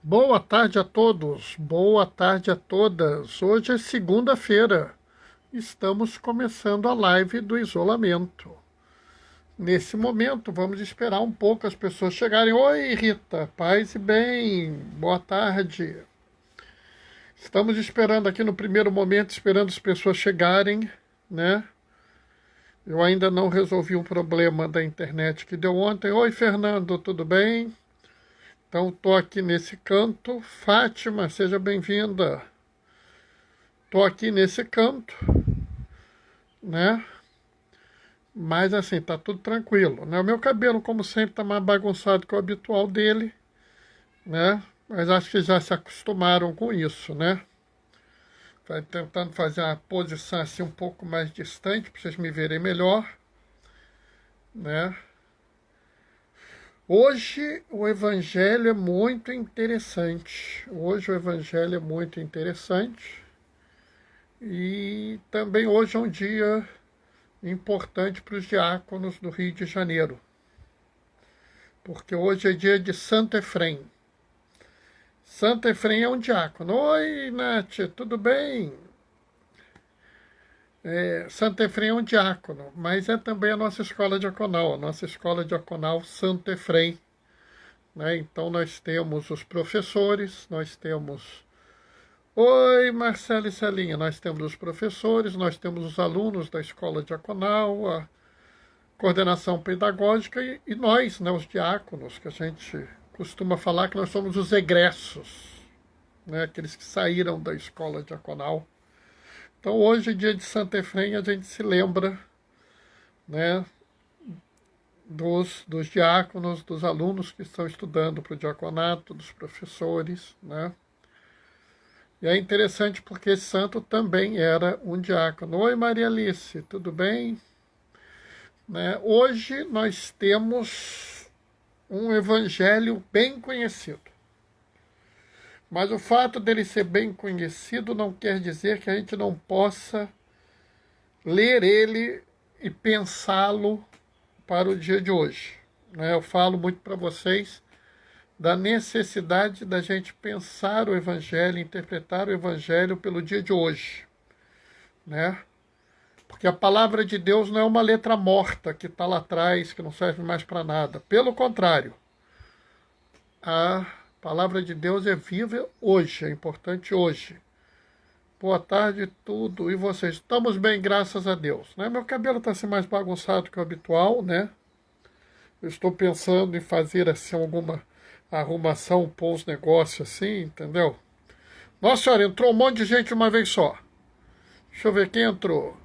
Boa tarde a todos, boa tarde a todas. Hoje é segunda-feira. Estamos começando a live do isolamento. Nesse momento, vamos esperar um pouco as pessoas chegarem. Oi, Rita, paz e bem, boa tarde. Estamos esperando aqui no primeiro momento, esperando as pessoas chegarem, né? Eu ainda não resolvi o problema da internet que deu ontem. Oi, Fernando, tudo bem? Então, estou aqui nesse canto. Fátima, seja bem-vinda. Estou aqui nesse canto, né? Mas assim, tá tudo tranquilo, né? O meu cabelo, como sempre, tá mais bagunçado que o habitual dele, né? Mas acho que já se acostumaram com isso, né? Vai tentando fazer uma posição assim um pouco mais distante para vocês me verem melhor, né? Hoje o evangelho é muito interessante. Hoje o evangelho é muito interessante. E também hoje é um dia importante para os diáconos do Rio de Janeiro, porque hoje é dia de Santo Efrem. Santo Efrem é um diácono. Oi, Nath, tudo bem? Santo Efrem é um diácono, mas é também a nossa escola diaconal, a nossa escola diaconal Santo Efrem. Né? Então nós temos os professores, nós temos... Oi, Marcelo e Celinha, nós temos os professores, nós temos os alunos da escola diaconal, a coordenação pedagógica e nós, né, os diáconos, que a gente costuma falar que nós somos os egressos, né, aqueles que saíram da escola diaconal. Então hoje, dia de Santo Efrem, a gente se lembra, né, dos diáconos, dos alunos que estão estudando para o diaconato, dos professores, né. E é interessante porque esse santo também era um diácono. Oi, Maria Alice, tudo bem? Né? Hoje nós temos um evangelho bem conhecido. Mas o fato dele ser bem conhecido não quer dizer que a gente não possa ler ele e pensá-lo para o dia de hoje. Né? Eu falo muito para vocês da necessidade da gente pensar o evangelho, interpretar o evangelho pelo dia de hoje. Né? Porque a palavra de Deus não é uma letra morta que está lá atrás, que não serve mais para nada. Pelo contrário, a palavra de Deus é viva hoje, é importante hoje. Boa tarde, tudo. E vocês? Estamos bem, graças a Deus. Né? Meu cabelo está assim mais bagunçado que o habitual, né? Eu estou pensando em fazer assim alguma arrumação, pôr os negócios assim, entendeu? Nossa senhora, entrou um monte de gente de uma vez só. Deixa eu ver quem entrou.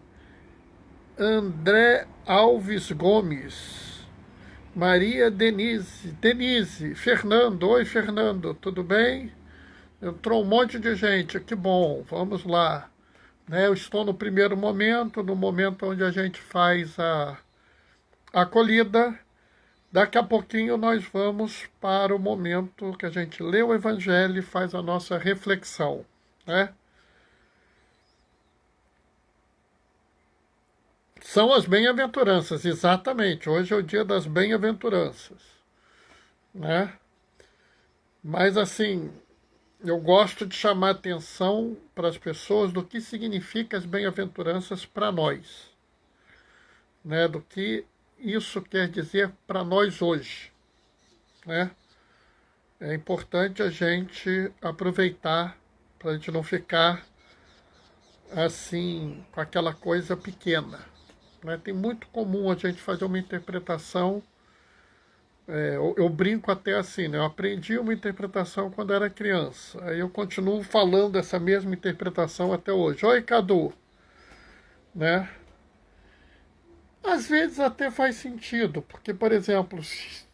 André Alves Gomes. Maria Denise, Fernando, oi Fernando, tudo bem? Entrou um monte de gente, que bom, vamos lá. Né, eu estou no primeiro momento, no momento onde a gente faz a acolhida. Daqui a pouquinho nós vamos para o momento que a gente lê o Evangelho e faz a nossa reflexão. Né? São as bem-aventuranças, exatamente. Hoje é o dia das bem-aventuranças. Né? Mas assim, eu gosto de chamar atenção para as pessoas do que significa as bem-aventuranças para nós, né? Do que isso quer dizer para nós hoje, né? É importante a gente aproveitar para a gente não ficar assim com aquela coisa pequena, né? Tem muito comum a gente fazer uma interpretação. Eu brinco até assim, né? Eu aprendi uma interpretação quando era criança. Aí eu continuo falando essa mesma interpretação até hoje. Oi, Cadu. Né? Às vezes até faz sentido, porque, por exemplo,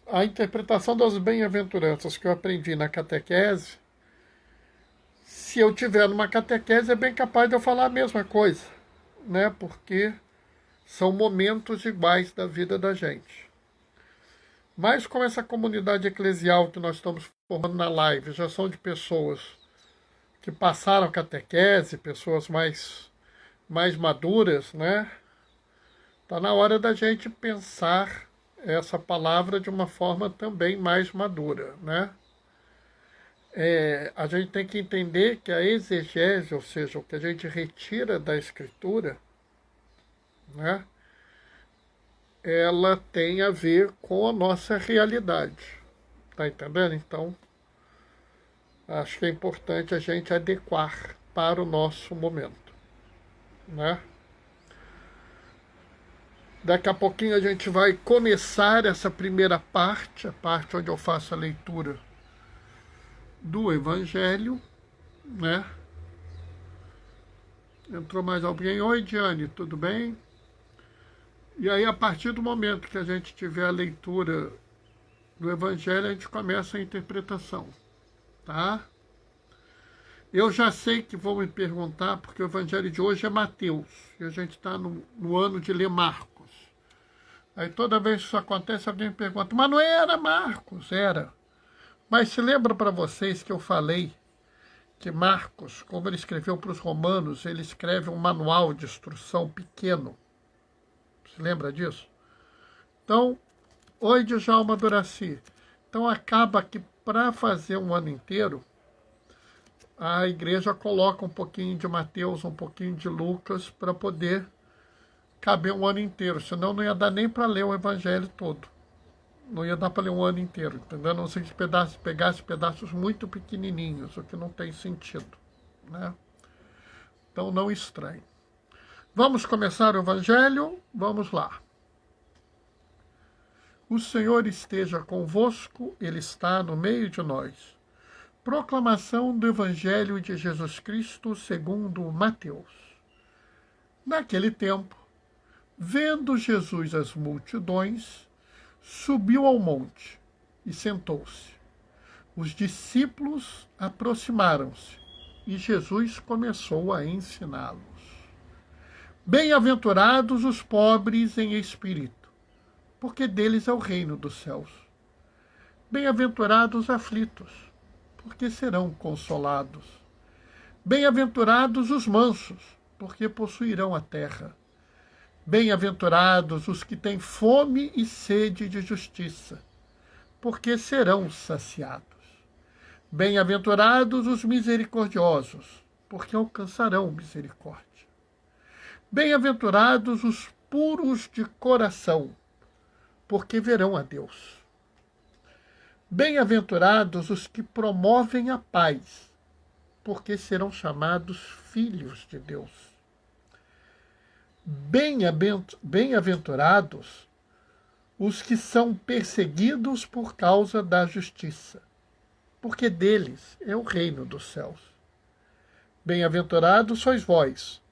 a interpretação das bem-aventuranças que eu aprendi na catequese, se eu tiver numa catequese, é bem capaz de eu falar a mesma coisa, né? Porque são momentos iguais da vida da gente. Mas com essa comunidade eclesial que nós estamos formando na live, já são de pessoas que passaram catequese, pessoas mais maduras, né? Está na hora da gente pensar essa palavra de uma forma também mais madura, né? a gente tem que entender que a exegese, ou seja, o que a gente retira da Escritura, né, ela tem a ver com a nossa realidade. Tá entendendo? Então, acho que é importante a gente adequar para o nosso momento, né? Daqui a pouquinho a gente vai começar essa primeira parte, a parte onde eu faço a leitura do Evangelho, né? Entrou mais alguém? Oi, Diane, tudo bem? E aí, a partir do momento que a gente tiver a leitura do Evangelho, a gente começa a interpretação, tá? Eu já sei que vão me perguntar, porque o Evangelho de hoje é Mateus, e a gente está no ano de ler Marcos. Aí toda vez que isso acontece, alguém me pergunta, mas não era Marcos? Era. Mas se lembra para vocês que eu falei que Marcos, como ele escreveu para os romanos, ele escreve um manual de instrução pequeno. Se lembra disso? Então, oi, Djalma Duraci. Então acaba que para fazer um ano inteiro, a igreja coloca um pouquinho de Mateus, um pouquinho de Lucas, para poder caber um ano inteiro. Senão não ia dar nem para ler o Evangelho todo. Não ia dar para ler um ano inteiro, entendeu? A não ser que pegasse pedaços muito pequenininhos, o que não tem sentido, né? Então não estranhe. Vamos começar o Evangelho? Vamos lá. O Senhor esteja convosco, Ele está no meio de nós. Proclamação do Evangelho de Jesus Cristo segundo Mateus. Naquele tempo, vendo Jesus as multidões, subiu ao monte e sentou-se. Os discípulos aproximaram-se e Jesus começou a ensiná-los. Bem-aventurados os pobres em espírito, porque deles é o reino dos céus. Bem-aventurados os aflitos, porque serão consolados. Bem-aventurados os mansos, porque possuirão a terra. Bem-aventurados os que têm fome e sede de justiça, porque serão saciados. Bem-aventurados os misericordiosos, porque alcançarão misericórdia. Bem-aventurados os puros de coração, porque verão a Deus. Bem-aventurados os que promovem a paz, porque serão chamados filhos de Deus. Bem-aventurados os que são perseguidos por causa da justiça, porque deles é o reino dos céus. Bem-aventurados sois vós,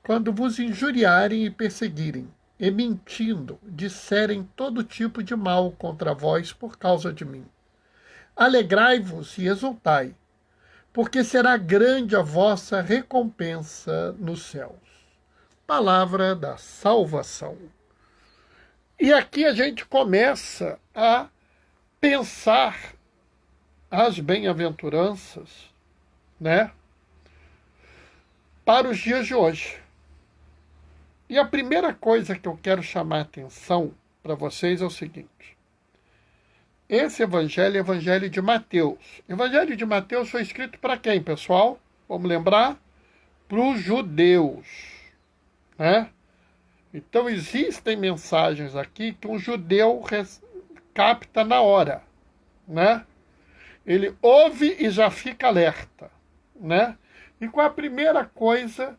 quando vos injuriarem e perseguirem, e mentindo, disserem todo tipo de mal contra vós por causa de mim. Alegrai-vos e exultai, porque será grande a vossa recompensa nos céus. Palavra da salvação. E aqui a gente começa a pensar as bem-aventuranças, né, para os dias de hoje. E a primeira coisa que eu quero chamar a atenção para vocês é o seguinte. Esse evangelho é o evangelho de Mateus. O evangelho de Mateus foi escrito para quem, pessoal? Vamos lembrar? Para os judeus, né? Então existem mensagens aqui que um judeu capta na hora, né? Ele ouve e já fica alerta, né? E qual é a primeira coisa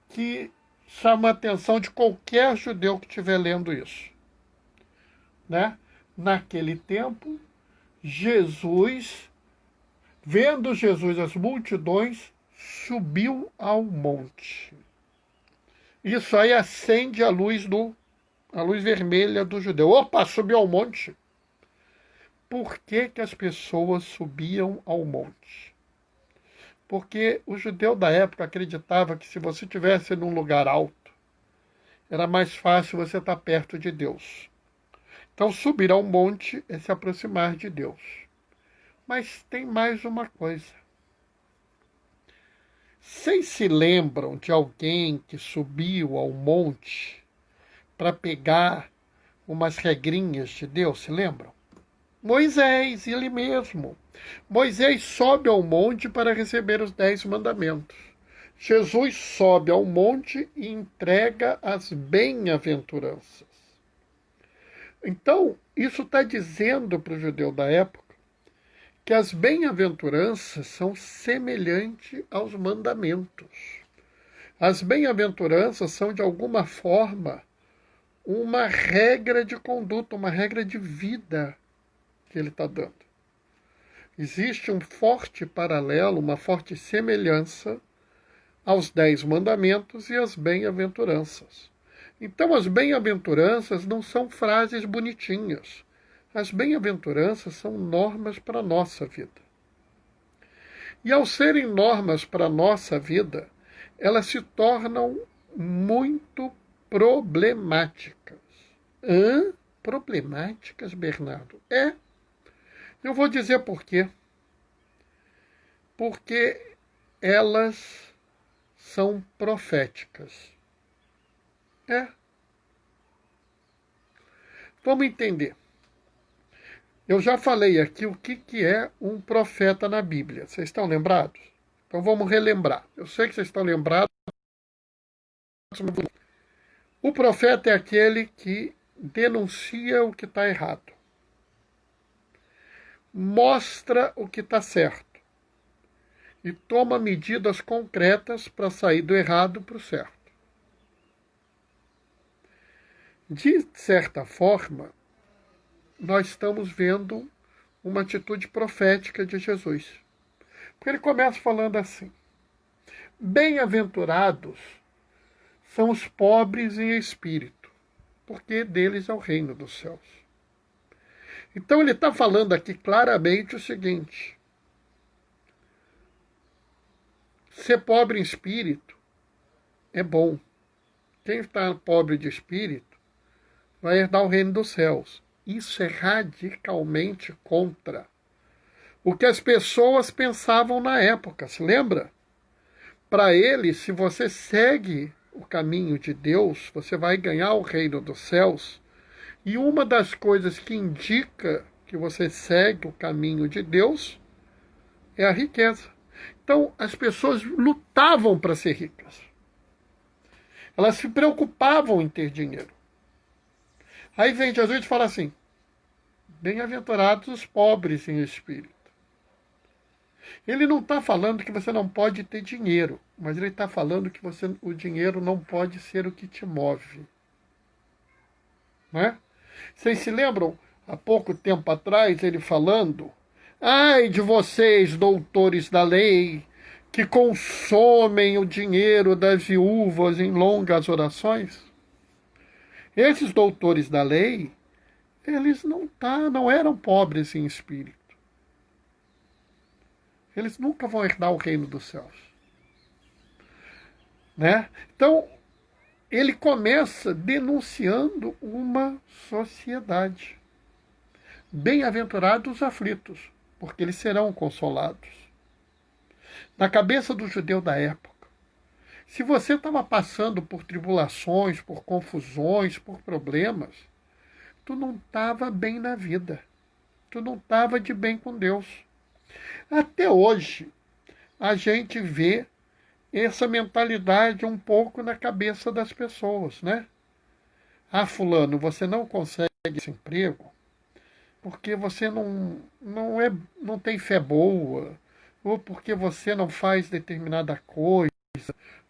que chama a atenção de qualquer judeu que estiver lendo isso, né? Naquele tempo, vendo Jesus as multidões, subiu ao monte. Isso aí acende a luz vermelha do judeu. Opa, subiu ao monte. Por que as pessoas subiam ao monte? Porque o judeu da época acreditava que se você estivesse num lugar alto, era mais fácil você estar perto de Deus. Então, subir ao monte é se aproximar de Deus. Mas tem mais uma coisa. Vocês se lembram de alguém que subiu ao monte para pegar umas regrinhas de Deus? Se lembram? Moisés, ele mesmo. Moisés sobe ao monte para receber os 10 mandamentos. Jesus sobe ao monte e entrega as bem-aventuranças. Então, isso está dizendo para o judeu da época que as bem-aventuranças são semelhantes aos mandamentos. As bem-aventuranças são, de alguma forma, uma regra de conduta, uma regra de vida que ele está dando. Existe um forte paralelo, uma forte semelhança aos 10 mandamentos e às bem-aventuranças. Então, as bem-aventuranças não são frases bonitinhas. As bem-aventuranças são normas para a nossa vida. E ao serem normas para a nossa vida, elas se tornam muito problemáticas. Problemáticas, Bernardo? Eu vou dizer por quê. Porque elas são proféticas. Vamos entender. Eu já falei aqui o que é um profeta na Bíblia. Vocês estão lembrados? Então vamos relembrar. Eu sei que vocês estão lembrados. O profeta é aquele que denuncia o que está errado. Mostra o que está certo. E toma medidas concretas para sair do errado para o certo. De certa forma, nós estamos vendo uma atitude profética de Jesus. Porque ele começa falando assim: bem-aventurados são os pobres em espírito, porque deles é o reino dos céus. Então ele está falando aqui claramente o seguinte: ser pobre em espírito é bom. Quem está pobre de espírito vai herdar o reino dos céus. Isso é radicalmente contra o que as pessoas pensavam na época, se lembra? Para eles, se você segue o caminho de Deus, você vai ganhar o reino dos céus. E uma das coisas que indica que você segue o caminho de Deus é a riqueza. Então, as pessoas lutavam para ser ricas. Elas se preocupavam em ter dinheiro. Aí vem Jesus e fala assim: bem-aventurados os pobres em espírito. Ele não está falando que você não pode ter dinheiro, mas ele está falando que o dinheiro não pode ser o que te move. Não é? Vocês se lembram, há pouco tempo atrás, ele falando: ai de vocês, doutores da lei, que consomem o dinheiro das viúvas em longas orações? Esses doutores da lei, eles não eram pobres em espírito. Eles nunca vão herdar o reino dos céus. Né? Então, ele começa denunciando uma sociedade. Bem-aventurados os aflitos, porque eles serão consolados. Na cabeça do judeu da época, se você estava passando por tribulações, por confusões, por problemas, tu não estava bem na vida. Tu não estava de bem com Deus. Até hoje, a gente vê essa mentalidade um pouco na cabeça das pessoas, né? Ah, fulano, você não consegue esse emprego porque você não tem fé boa, ou porque você não faz determinada coisa,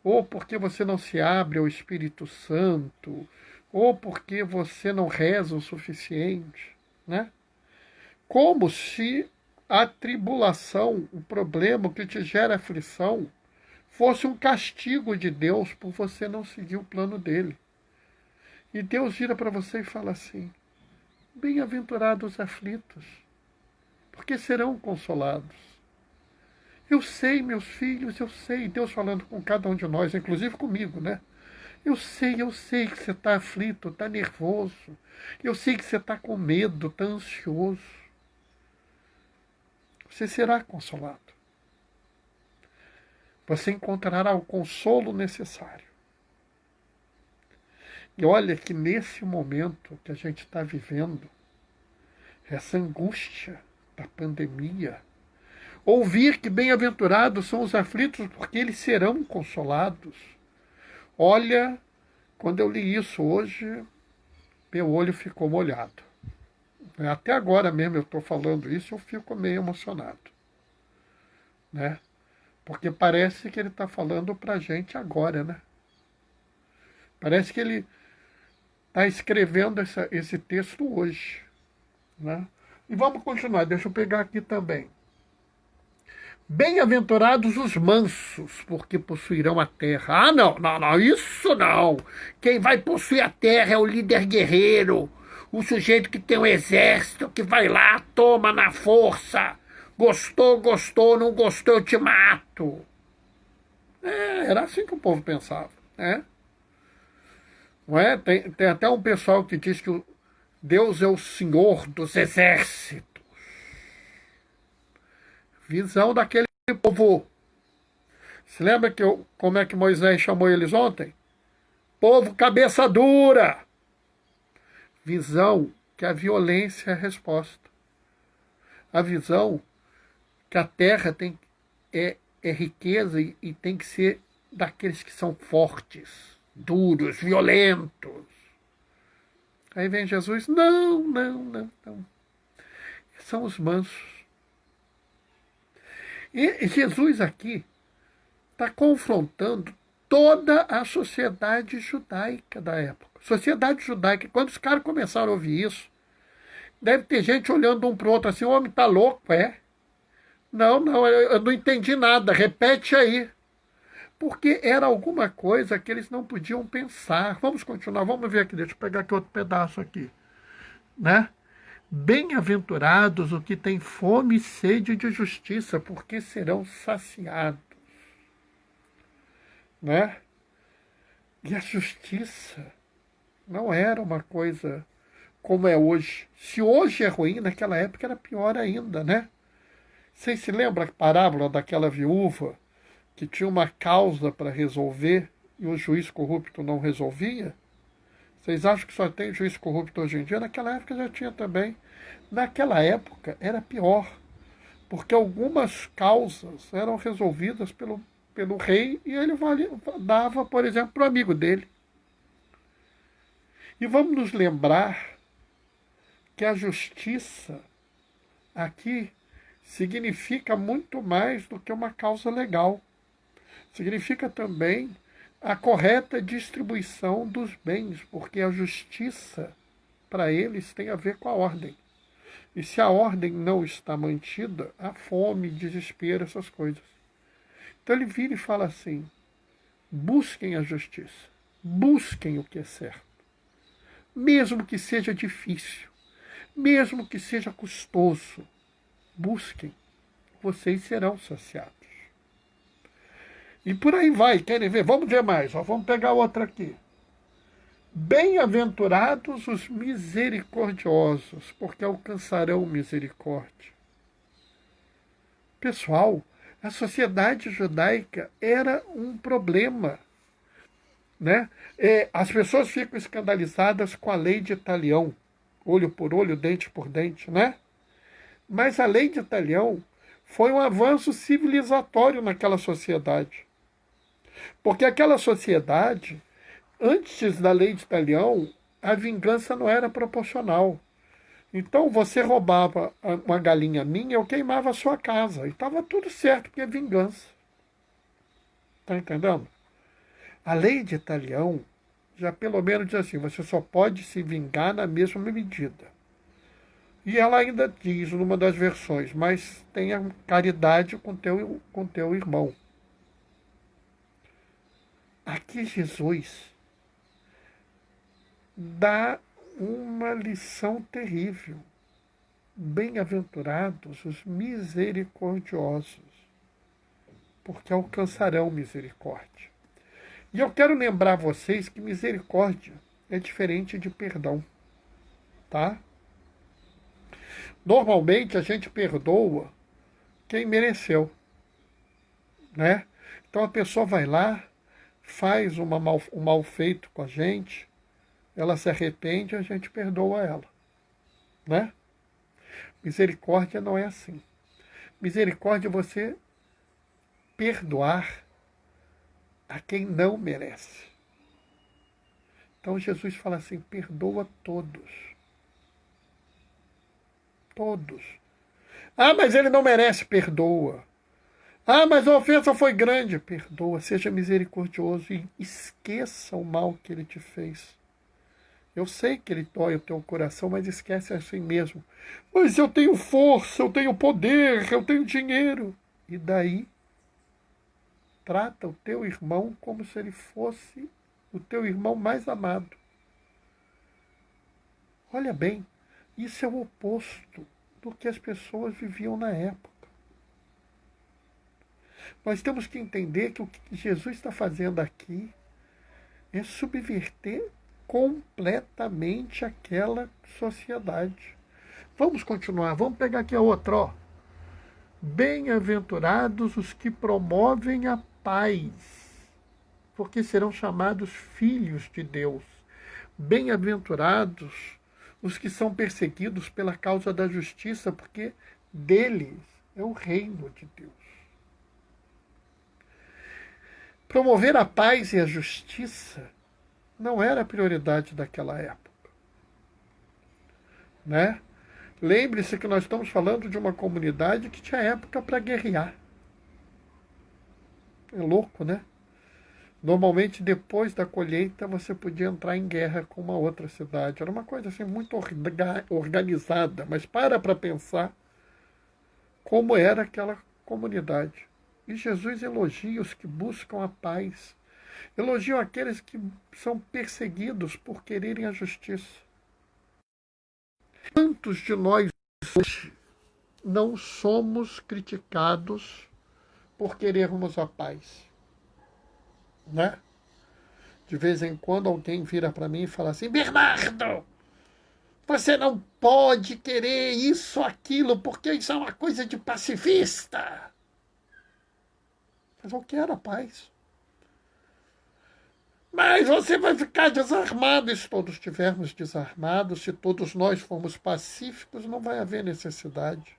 ou porque você não se abre ao Espírito Santo, ou porque você não reza o suficiente, né? Como se a tribulação, o problema, o que te gera aflição, fosse um castigo de Deus por você não seguir o plano dele. E Deus vira para você e fala assim: bem-aventurados os aflitos, porque serão consolados. Eu sei, meus filhos, eu sei, Deus falando com cada um de nós, inclusive comigo, né? Eu sei que você está aflito, está nervoso. Eu sei que você está com medo, está ansioso. Você será consolado. Você encontrará o consolo necessário. E olha que nesse momento que a gente está vivendo, essa angústia da pandemia, Ouvir que bem-aventurados são os aflitos, porque eles serão consolados. Olha, quando eu li isso hoje, meu olho ficou molhado. Até agora mesmo eu estou falando isso, eu fico meio emocionado. Né? Porque parece que ele está falando para a gente agora, né? Parece que ele está escrevendo esse texto hoje. Né? E vamos continuar, deixa eu pegar aqui também. Bem-aventurados os mansos, porque possuirão a terra. Ah, não, não, não, isso não. Quem vai possuir a terra é o líder guerreiro, o sujeito que tem um exército, que vai lá, toma na força. Gostou, gostou, não gostou, eu te mato. Era assim que o povo pensava, né? Não é? Tem até um pessoal que diz que Deus é o Senhor dos exércitos. Visão daquele povo. Se lembra como é que Moisés chamou eles ontem? Povo cabeça dura. Visão que a violência é a resposta. A visão que a terra é riqueza e tem que ser daqueles que são fortes, duros, violentos. Aí vem Jesus, não, não, não, não. São os mansos. E Jesus aqui está confrontando toda a sociedade judaica da época. Sociedade judaica, quando os caras começaram a ouvir isso, deve ter gente olhando um para o outro assim, o homem está louco, é? Não, não, eu não entendi nada, repete aí. Porque era alguma coisa que eles não podiam pensar. Vamos continuar, vamos ver aqui, deixa eu pegar aqui outro pedaço aqui. Né? Bem-aventurados os que têm fome e sede de justiça, porque serão saciados. Né? E a justiça não era uma coisa como é hoje. Se hoje é ruim, naquela época era pior ainda, né? Vocês se lembram a parábola daquela viúva que tinha uma causa para resolver e o juiz corrupto não resolvia? Vocês acham que só tem juiz corrupto hoje em dia? Naquela época já tinha também. Naquela época era pior, porque algumas causas eram resolvidas pelo rei e ele dava, por exemplo, para o amigo dele. E vamos nos lembrar que a justiça aqui significa muito mais do que uma causa legal. Significa também a correta distribuição dos bens, porque a justiça, para eles, tem a ver com a ordem. E se a ordem não está mantida, há fome, desespero, essas coisas. Então ele vira e fala assim, busquem a justiça, busquem o que é certo. Mesmo que seja difícil, mesmo que seja custoso, busquem, vocês serão saciados. E por aí vai, querem ver? Vamos ver mais, vamos pegar outra aqui. Bem-aventurados os misericordiosos, porque alcançarão misericórdia. Pessoal, a sociedade judaica era um problema. Né? As pessoas ficam escandalizadas com a lei de Italião, olho por olho, dente por dente, né? Mas a lei de Italião foi um avanço civilizatório naquela sociedade. Porque aquela sociedade, antes da lei de Italião, a vingança não era proporcional. Então você roubava uma galinha minha, eu queimava a sua casa. E estava tudo certo, porque é vingança. Está entendendo? A lei de Italião já pelo menos diz assim, você só pode se vingar na mesma medida. E ela ainda diz, numa das versões, mas tenha caridade com teu irmão. Aqui Jesus dá uma lição terrível. Bem-aventurados os misericordiosos, porque alcançarão misericórdia. E eu quero lembrar vocês que misericórdia é diferente de perdão, tá? Normalmente a gente perdoa quem mereceu, né? Então a pessoa vai lá, faz um mal feito com a gente, ela se arrepende e a gente perdoa ela, né? Misericórdia não é assim. Misericórdia é você perdoar a quem não merece. Então Jesus fala assim, perdoa todos. Todos. Ah, mas ele não merece, perdoa. Ah, mas a ofensa foi grande, perdoa. Seja misericordioso e esqueça o mal que ele te fez. Eu sei que ele dói o teu coração, mas esquece assim mesmo. Mas eu tenho força, eu tenho poder, eu tenho dinheiro. E daí, trata o teu irmão como se ele fosse o teu irmão mais amado. Olha bem, isso é o oposto do que as pessoas viviam na época. Nós temos que entender que o que Jesus está fazendo aqui é subverter completamente aquela sociedade. Vamos continuar, vamos pegar aqui a outra, ó. Bem-aventurados os que promovem a paz, porque serão chamados filhos de Deus. Bem-aventurados os que são perseguidos pela causa da justiça, porque deles é o reino de Deus. Promover a paz e a justiça não era a prioridade daquela época, né? Lembre-se que nós estamos falando de uma comunidade que tinha época para guerrear. É louco, né? Normalmente, depois da colheita, você podia entrar em guerra com uma outra cidade. Era uma coisa assim muito organizada, mas para pensar como era aquela comunidade. E Jesus elogia os que buscam a paz. Elogia aqueles que são perseguidos por quererem a justiça. Quantos de nós hoje não somos criticados por querermos a paz? Né? De vez em quando alguém vira para mim e fala assim, Bernardo, você não pode querer isso, aquilo, porque isso é uma coisa de pacifista. Mas eu quero a paz. Mas você vai ficar desarmado. E se todos estivermos desarmados, se todos nós formos pacíficos, não vai haver necessidade.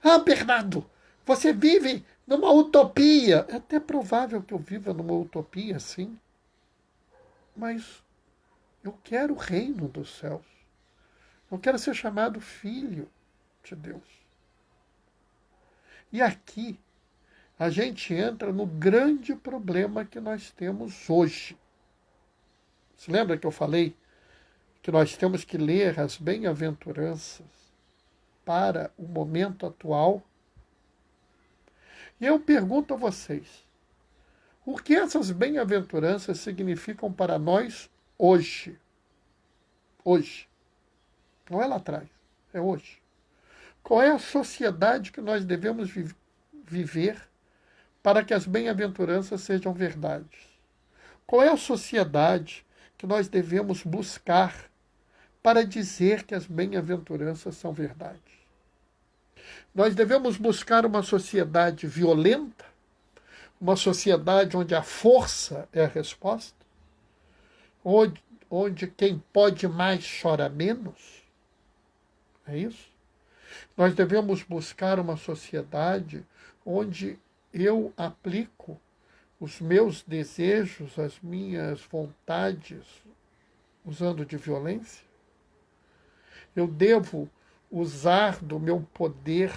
Ah, Bernardo, você vive numa utopia. É até provável que eu viva numa utopia, sim. Mas eu quero o reino dos céus. Eu quero ser chamado filho de Deus. E aqui a gente entra no grande problema que nós temos hoje. Você lembra que eu falei que nós temos que ler as bem-aventuranças para o momento atual? E eu pergunto a vocês, o que essas bem-aventuranças significam para nós hoje? Hoje. Não é lá atrás, é hoje. Qual é a sociedade que nós devemos viver para que as bem-aventuranças sejam verdades? Qual é a sociedade que nós devemos buscar para dizer que as bem-aventuranças são verdades? Nós devemos buscar uma sociedade violenta, uma sociedade onde a força é a resposta, onde quem pode mais chora menos? É isso? Nós devemos buscar uma sociedade onde eu aplico os meus desejos, as minhas vontades, usando de violência? Eu devo usar do meu poder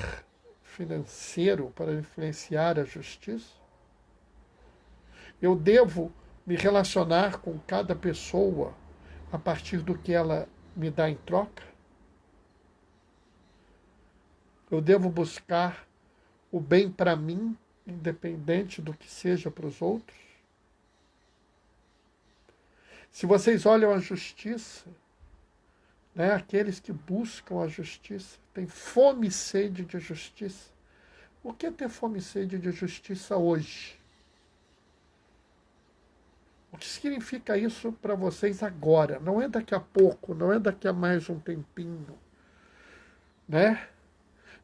financeiro para influenciar a justiça? Eu devo me relacionar com cada pessoa a partir do que ela me dá em troca? Eu devo buscar o bem para mim, independente do que seja para os outros? Se vocês olham a justiça, né, aqueles que buscam a justiça, têm fome e sede de justiça. O que é ter fome e sede de justiça hoje? O que significa isso para vocês agora? Não é daqui a pouco, não é daqui a mais um tempinho, né?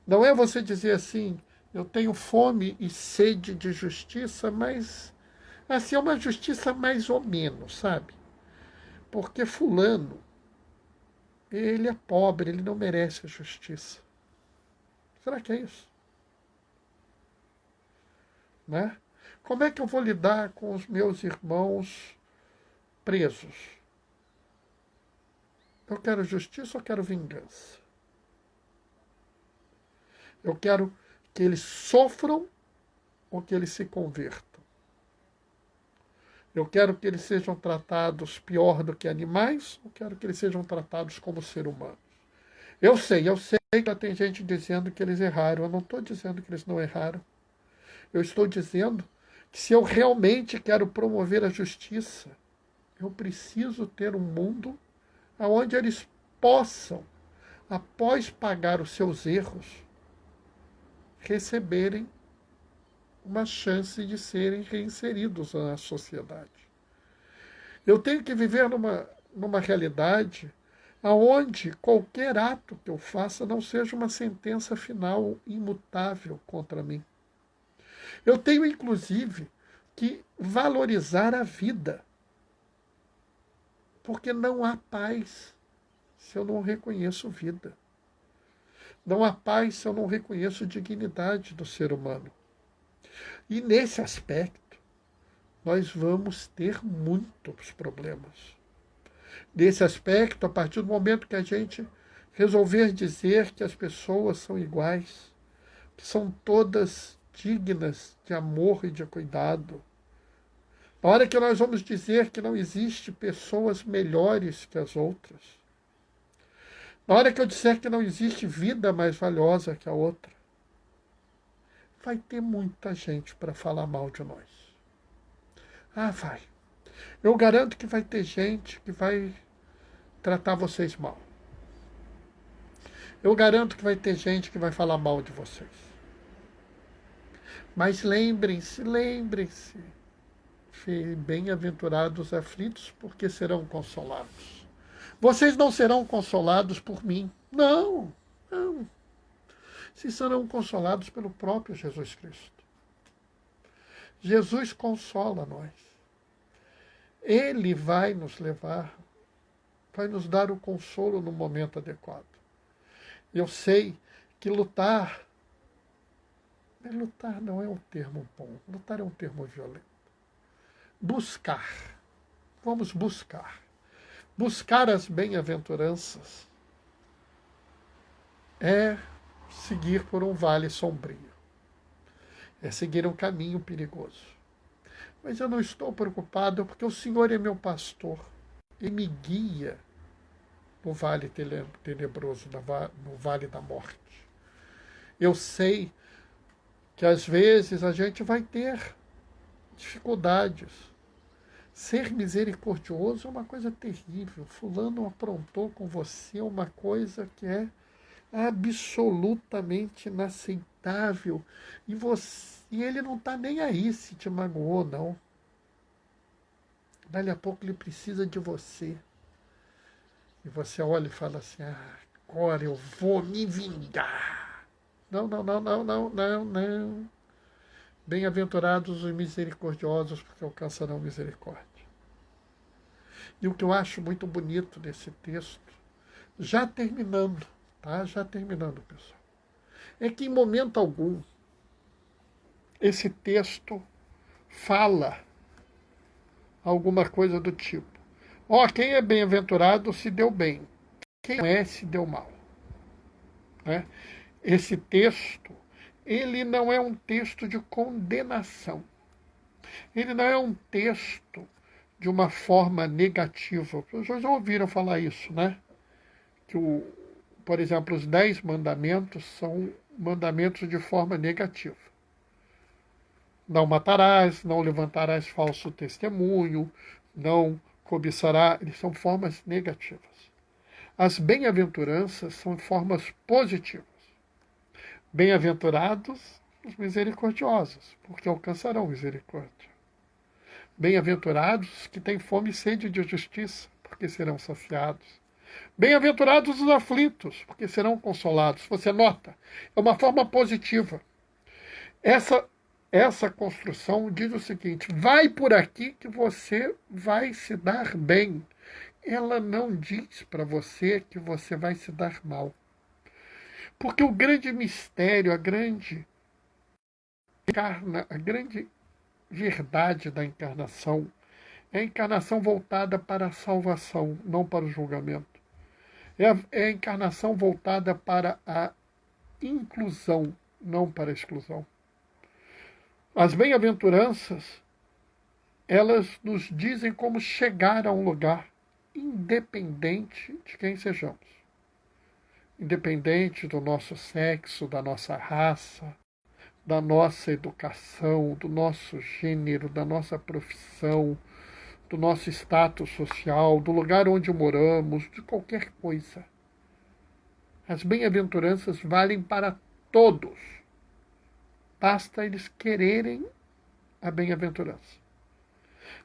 Não é você dizer assim, eu tenho fome e sede de justiça, mas assim, é uma justiça mais ou menos, sabe? Porque fulano, ele é pobre, ele não merece a justiça. Será que é isso? Né? Como é que eu vou lidar com os meus irmãos presos? Eu quero justiça ou quero vingança? Eu quero que eles sofram ou que eles se convertam? Eu quero que eles sejam tratados pior do que animais ou quero que eles sejam tratados como ser humanos? Eu sei que já tem gente dizendo que eles erraram. Eu não estou dizendo que eles não erraram. Eu estou dizendo que se eu realmente quero promover a justiça, eu preciso ter um mundo onde eles possam, após pagar os seus erros, receberem uma chance de serem reinseridos na sociedade. Eu tenho que viver numa realidade onde qualquer ato que eu faça não seja uma sentença final imutável contra mim. Eu tenho, inclusive, que valorizar a vida, porque não há paz se eu não reconheço vida. Não há paz se eu não reconheço a dignidade do ser humano. E nesse aspecto, nós vamos ter muitos problemas. Nesse aspecto, a partir do momento que a gente resolver dizer que as pessoas são iguais, que são todas dignas de amor e de cuidado, na hora que nós vamos dizer que não existe pessoas melhores que as outras, na hora que eu disser que não existe vida mais valiosa que a outra, vai ter muita gente para falar mal de nós. Ah, vai. Eu garanto que vai ter gente que vai tratar vocês mal. Eu garanto que vai ter gente que vai falar mal de vocês. Mas lembrem-se, bem-aventurados aflitos, porque serão consolados. Vocês não serão consolados por mim. Não. Vocês serão consolados pelo próprio Jesus Cristo. Jesus consola nós. Ele vai nos levar, vai nos dar o consolo no momento adequado. Eu sei que lutar não é um termo bom. Lutar é um termo violento. Buscar. Vamos buscar. Buscar as bem-aventuranças é seguir por um vale sombrio. É seguir um caminho perigoso. Mas eu não estou preocupado porque o Senhor é meu pastor e me guia no vale tenebroso, no vale da morte. Eu sei que às vezes a gente vai ter dificuldades. Ser misericordioso é uma coisa terrível. Fulano aprontou com você uma coisa que é absolutamente inaceitável. E ele não está nem aí se te magoou, não. Dali a pouco ele precisa de você. E você olha e fala assim, agora eu vou me vingar. Não. Bem-aventurados os misericordiosos, porque alcançarão misericórdia. E o que eu acho muito bonito nesse texto, já terminando, pessoal, é que em momento algum esse texto fala alguma coisa do tipo, quem é bem-aventurado se deu bem, quem não é se deu mal. Né? Esse texto, ele não é um texto de condenação. Ele não é um texto de uma forma negativa. Vocês já ouviram falar isso, né? Que, por exemplo, os 10 mandamentos são mandamentos de forma negativa. Não matarás, não levantarás falso testemunho, não cobiçarás. Eles são formas negativas. As bem-aventuranças são formas positivas. Bem-aventurados os misericordiosos, porque alcançarão misericórdia. Bem-aventurados que têm fome e sede de justiça, porque serão saciados. Bem-aventurados os aflitos, porque serão consolados. Você nota, é uma forma positiva. Essa construção diz o seguinte, vai por aqui que você vai se dar bem. Ela não diz para você que você vai se dar mal. Porque o grande mistério, a grande verdade da encarnação é a encarnação voltada para a salvação, não para o julgamento. É a encarnação voltada para a inclusão, não para a exclusão. As bem-aventuranças, elas nos dizem como chegar a um lugar, independente de quem sejamos. Independente do nosso sexo, da nossa raça, da nossa educação, do nosso gênero, da nossa profissão, do nosso status social, do lugar onde moramos, de qualquer coisa. As bem-aventuranças valem para todos. Basta eles quererem a bem-aventurança.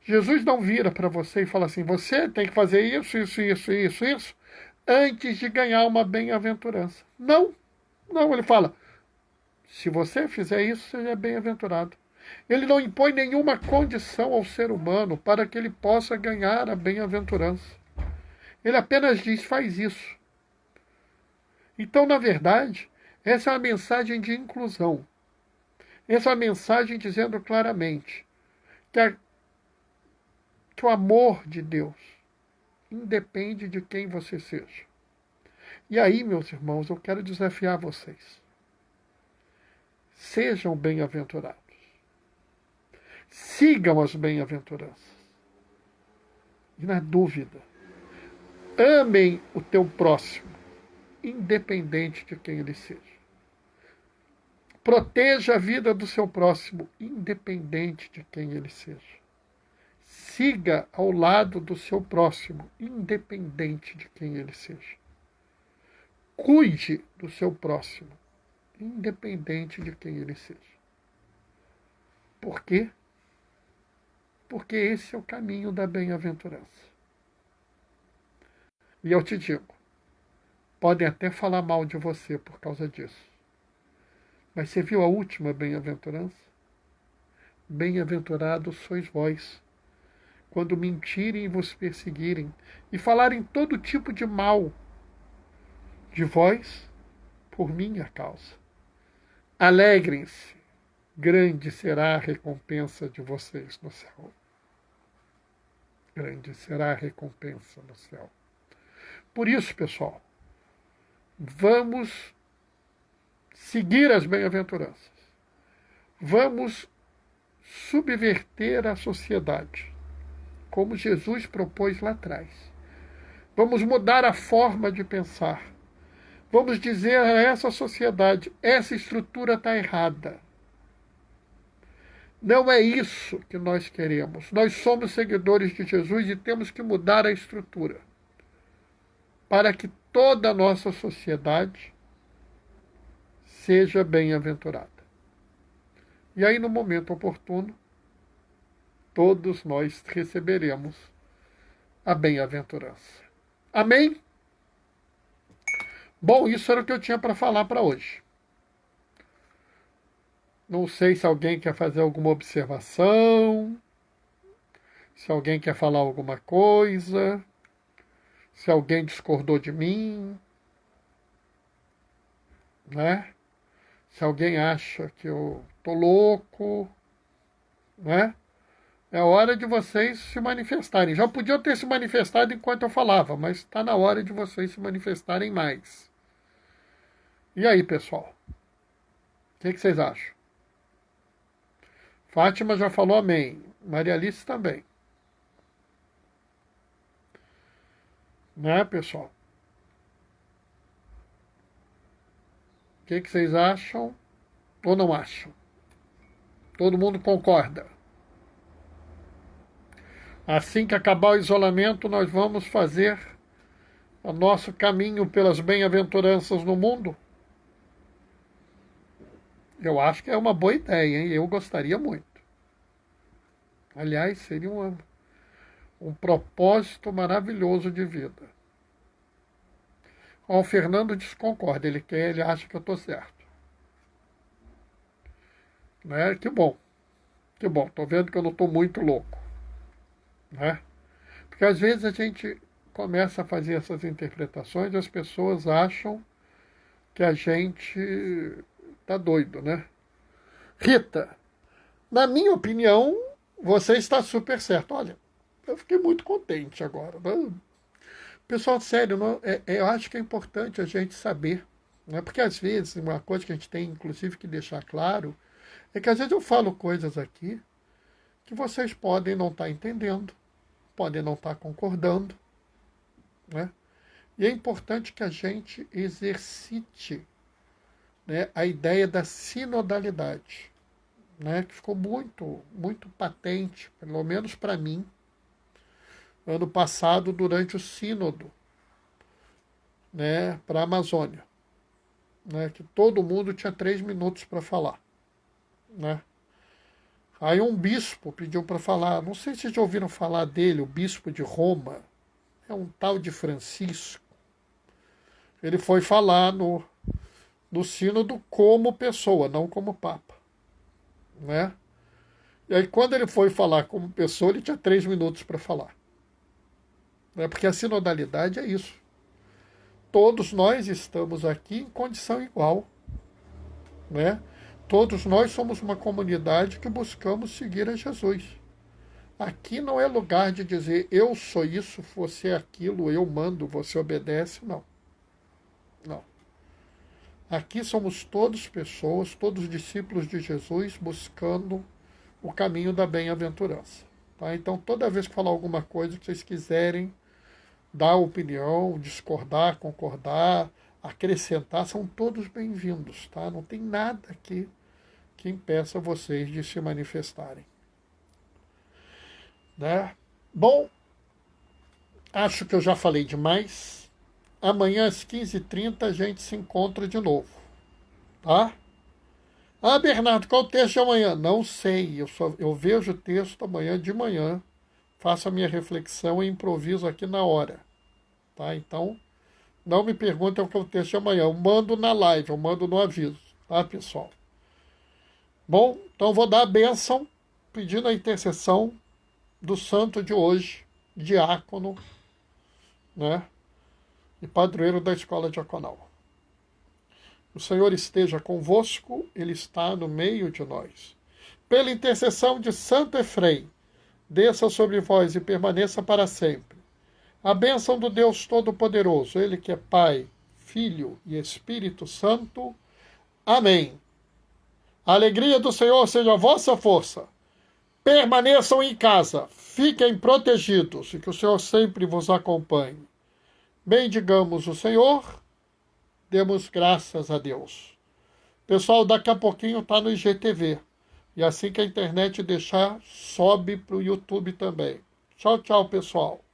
Jesus não vira para você e fala assim, você tem que fazer isso, isso, isso, isso, isso, antes de ganhar uma bem-aventurança. Não, não, ele fala, se você fizer isso, você é bem-aventurado. Ele não impõe nenhuma condição ao ser humano para que ele possa ganhar a bem-aventurança. Ele apenas diz, faz isso. Então, na verdade, essa é uma mensagem de inclusão. Essa é uma mensagem dizendo claramente que o amor de Deus independe de quem você seja. E aí, meus irmãos, eu quero desafiar vocês. Sejam bem-aventurados. Sigam as bem-aventuranças. E na dúvida, amem o teu próximo, independente de quem ele seja. Proteja a vida do seu próximo, independente de quem ele seja. Siga ao lado do seu próximo, independente de quem ele seja. Cuide do seu próximo, independente de quem ele seja. Por quê? Porque esse é o caminho da bem-aventurança. E eu te digo, podem até falar mal de você por causa disso. Mas você viu a última bem-aventurança? Bem-aventurados sois vós, quando mentirem e vos perseguirem, e falarem todo tipo de mal de vós por minha causa. Alegrem-se, grande será a recompensa de vocês no céu. Grande será a recompensa no céu. Por isso, pessoal, vamos seguir as bem-aventuranças. Vamos subverter a sociedade, como Jesus propôs lá atrás. Vamos mudar a forma de pensar. Vamos dizer a essa sociedade, essa estrutura está errada. Não é isso que nós queremos. Nós somos seguidores de Jesus e temos que mudar a estrutura para que toda a nossa sociedade seja bem-aventurada. E aí, no momento oportuno, todos nós receberemos a bem-aventurança. Amém? Bom, isso era o que eu tinha para falar para hoje. Não sei se alguém quer fazer alguma observação, se alguém quer falar alguma coisa, se alguém discordou de mim, né? Se alguém acha que eu tô louco, né? É hora de vocês se manifestarem. Já podiam ter se manifestado enquanto eu falava, mas está na hora de vocês se manifestarem mais. E aí, pessoal? O que vocês acham? Fátima já falou amém. Maria Alice também. Né, pessoal? O que vocês acham ou não acham? Todo mundo concorda? Assim que acabar o isolamento, nós vamos fazer o nosso caminho pelas bem-aventuranças no mundo? Eu acho que é uma boa ideia, hein? Eu gostaria muito. Aliás, seria um propósito maravilhoso de vida. O Fernando desconcorda, ele acha que eu estou certo. Né? Que bom, estou vendo que eu não estou muito louco. Né? Porque às vezes a gente começa a fazer essas interpretações e as pessoas acham que a gente tá doido, né? Rita, na minha opinião, você está super certo. Olha, eu fiquei muito contente agora. Né? Pessoal, sério, eu acho que é importante a gente saber, né? Porque às vezes, uma coisa que a gente tem, inclusive, que deixar claro, é que às vezes eu falo coisas aqui que vocês podem não estar entendendo, podem não estar concordando, né? E é importante que a gente exercite, né, a ideia da sinodalidade, né, que ficou muito patente, pelo menos para mim, ano passado, durante o sínodo, né, para a Amazônia, né, que todo mundo tinha 3 minutos para falar. Né? Aí um bispo pediu para falar, não sei se vocês já ouviram falar dele, o bispo de Roma, é um tal de Francisco. Ele foi falar no sínodo como pessoa, não como papa. Né? E aí quando ele foi falar como pessoa, ele tinha 3 minutos para falar. Né? Porque a sinodalidade é isso. Todos nós estamos aqui em condição igual. Né? Todos nós somos uma comunidade que buscamos seguir a Jesus. Aqui não é lugar de dizer eu sou isso, você é aquilo, eu mando, você obedece. Não. Não. Aqui somos todos pessoas, todos discípulos de Jesus, buscando o caminho da bem-aventurança. Tá? Então, toda vez que falar alguma coisa que vocês quiserem dar opinião, discordar, concordar, acrescentar, são todos bem-vindos. Tá? Não tem nada aqui que impeça vocês de se manifestarem. Né? Bom, acho que eu já falei demais. Amanhã às 15h30 a gente se encontra de novo. Tá? Ah, Bernardo, qual o texto de amanhã? Não sei, eu vejo o texto amanhã de manhã, faço a minha reflexão e improviso aqui na hora. Tá? Então, não me perguntem o que é o texto de amanhã. Eu mando na live, eu mando no aviso. Tá, pessoal? Bom, então vou dar a bênção, pedindo a intercessão do santo de hoje, diácono, né, e padroeiro da escola diaconal. O Senhor esteja convosco, Ele está no meio de nós. Pela intercessão de Santo Efrem, desça sobre vós e permaneça para sempre. A bênção do Deus Todo-Poderoso, Ele que é Pai, Filho e Espírito Santo. Amém. A alegria do Senhor seja a vossa força. Permaneçam em casa, fiquem protegidos e que o Senhor sempre vos acompanhe. Bendigamos o Senhor, demos graças a Deus. Pessoal, daqui a pouquinho está no IGTV. E assim que a internet deixar, sobe para o YouTube também. Tchau, tchau, pessoal.